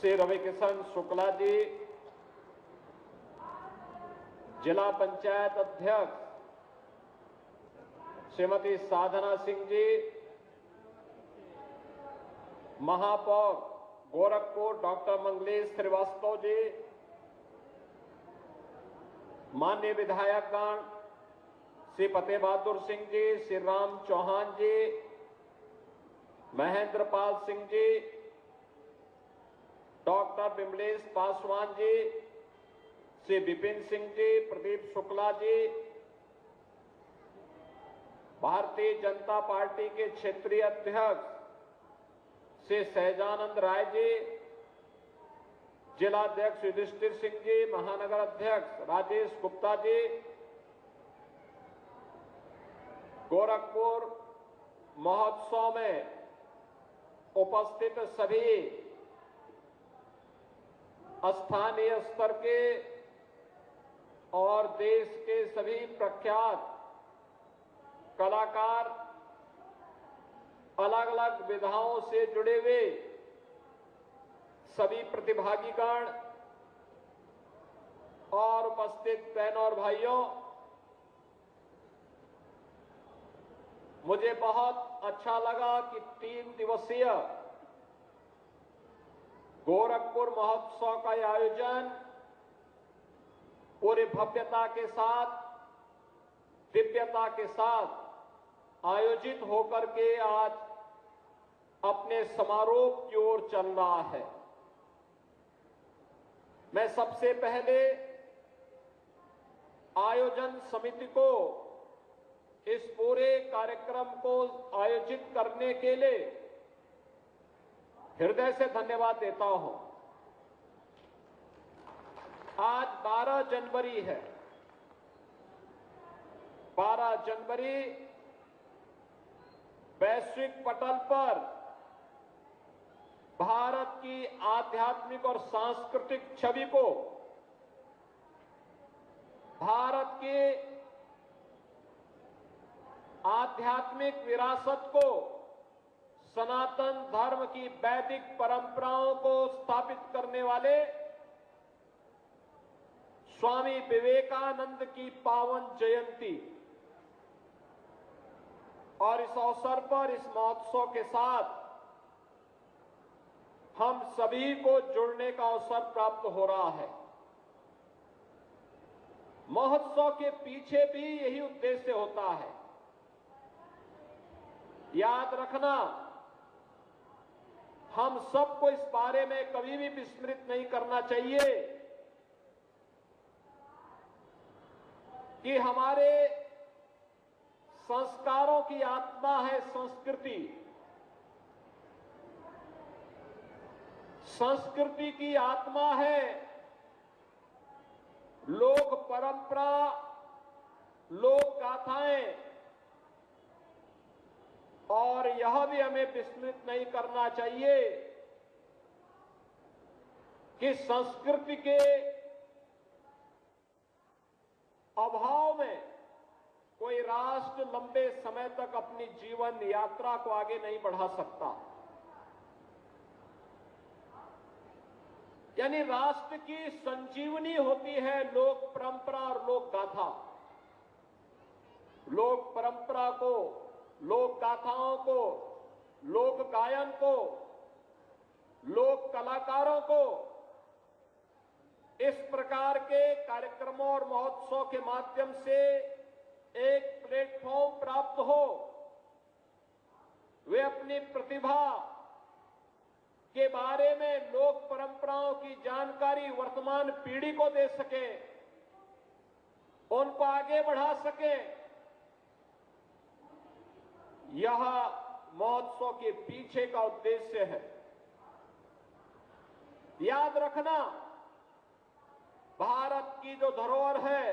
श्री रविकिशन शुक्ला जी, जिला पंचायत अध्यक्ष श्रीमती साधना सिंह जी, महापौर गोरखपुर डॉक्टर मंगलेश श्रीवास्तव जी, माननीय विधायकगण श्री फतेह बहादुर सिंह जी, श्री राम चौहान जी, महेंद्र पाल सिंह जी, डॉक्टर विमलेश पासवान जी, श्री विपिन सिंह जी, प्रदीप शुक्ला जी, भारतीय जनता पार्टी के क्षेत्रीय अध्यक्ष श्री सहजानंद राय जी, जिलाध्यक्ष युधिष्ठिर सिंह जी, महानगर अध्यक्ष राजेश गुप्ता जी, गोरखपुर महोत्सव में उपस्थित सभी स्थानीय स्तर के और देश के सभी प्रख्यात कलाकार, अलग अलग विधाओं से जुड़े हुए सभी प्रतिभागीगण और उपस्थित बहनों और भाइयों, मुझे बहुत अच्छा लगा कि 3 दिवसीय गोरखपुर महोत्सव का आयोजन पूरी भव्यता के साथ, दिव्यता के साथ आयोजित होकर के आज अपने समारोह की ओर चल रहा है। मैं सबसे पहले आयोजन समिति को इस पूरे कार्यक्रम को आयोजित करने के लिए हृदय से धन्यवाद देता हूं। आज 12 जनवरी है। 12 जनवरी वैश्विक पटल पर भारत की आध्यात्मिक और सांस्कृतिक छवि को, भारत के आध्यात्मिक विरासत को, सनातन धर्म की वैदिक परंपराओं को स्थापित करने वाले स्वामी विवेकानंद की पावन जयंती और इस अवसर पर इस महोत्सव के साथ हम सभी को जुड़ने का अवसर प्राप्त हो रहा है। महोत्सव के पीछे भी यही उद्देश्य होता है। याद रखना, हम सबको इस बारे में कभी भी विस्मृत नहीं करना चाहिए कि हमारे संस्कारों की आत्मा है संस्कृति। संस्कृति की आत्मा है लोक परंपरा, लोक गाथाएं, और यह भी हमें विस्मृत नहीं करना चाहिए कि संस्कृति के अभाव में कोई राष्ट्र लंबे समय तक अपनी जीवन यात्रा को आगे नहीं बढ़ा सकता। यानी राष्ट्र की संजीवनी होती है लोक परंपरा और लोक गाथा। लोक परंपरा को, लोक गाथाओं को, लोक गायन को, लोक कलाकारों को इस प्रकार के कार्यक्रमों और महोत्सव के माध्यम से एक प्लेटफॉर्म प्राप्त हो, वे अपनी प्रतिभा के बारे में लोक परंपराओं की जानकारी वर्तमान पीढ़ी को दे सके, उनको आगे बढ़ा सके। यह महोत्सव के पीछे का उद्देश्य है। याद रखना, भारत की जो धरोहर है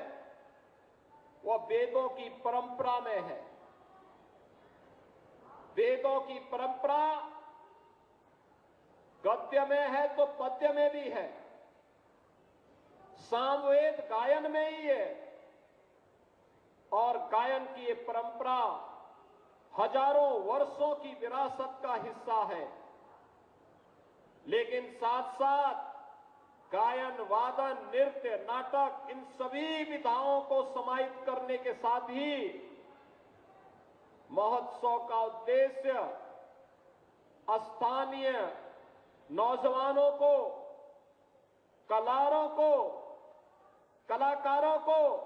वह वेदों की परंपरा में है। वेदों की परंपरा गद्य में है तो पद्य में भी है, सामवेद गायन में ही है, और गायन की ये परंपरा हजारों वर्षों की विरासत का हिस्सा है। लेकिन साथ साथ गायन, वादन, नृत्य, नाटक, इन सभी विधाओं को समाहित करने के साथ ही महोत्सव का उद्देश्य स्थानीय नौजवानों को, कलाकारों को,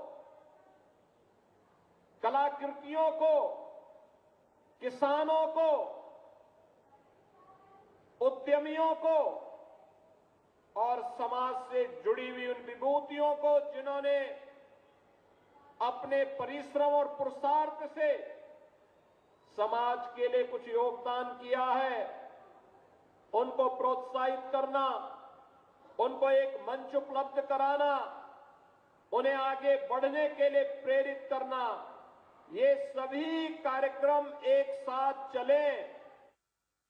कलाकृतियों को, किसानों को, उद्यमियों को और समाज से जुड़ी हुई उन विभूतियों को जिन्होंने अपने परिश्रम और पुरुषार्थ से समाज के लिए कुछ योगदान किया है, उनको प्रोत्साहित करना, उनको एक मंच उपलब्ध कराना, उन्हें आगे बढ़ने के लिए प्रेरित करना, ये सभी कार्यक्रम एक साथ चलें